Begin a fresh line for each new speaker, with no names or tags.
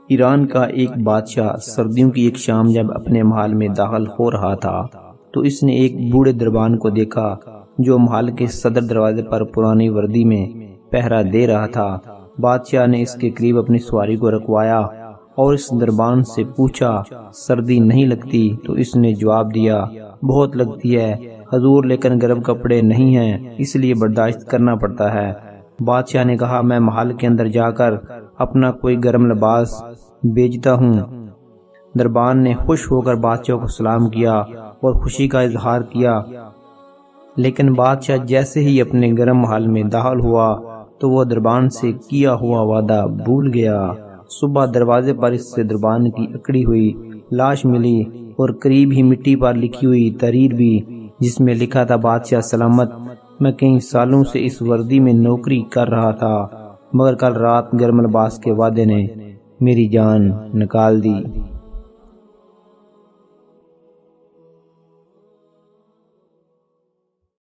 ایران کا ایک بادشاہ سردیوں کی ایک شام جب اپنے محل میں داخل ہو رہا تھا تو اس نے ایک بوڑھے دربان کو دیکھا جو محل کے صدر دروازے پر پرانی وردی میں پہرا دے رہا تھا۔ بادشاہ نے اس کے قریب اپنی سواری کو رکوایا اور اس دربان سے پوچھا سردی نہیں لگتی؟ تو اس نے جواب دیا بہت لگتی ہے حضور، لیکن گرم کپڑے نہیں ہیں اس لیے برداشت کرنا پڑتا ہے۔ بادشاہ نے کہا میں محل کے اندر جا کر اپنا کوئی گرم لباس بھیجتا ہوں۔ دربان نے خوش ہو کر بادشاہ کو سلام کیا اور خوشی کا اظہار کیا، لیکن بادشاہ جیسے ہی اپنے گرم محل میں داخل ہوا تو وہ دربان سے کیا ہوا وعدہ بھول گیا۔ صبح دروازے پر اس سے دربان کی اکڑی ہوئی لاش ملی اور قریب ہی مٹی پر لکھی ہوئی تحریر بھی، جس میں لکھا تھا بادشاہ سلامت، میں کئی سالوں سے اس وردی میں نوکری کر رہا تھا مگر کل رات گرم لباس کے وعدے نے میری جان نکال دی۔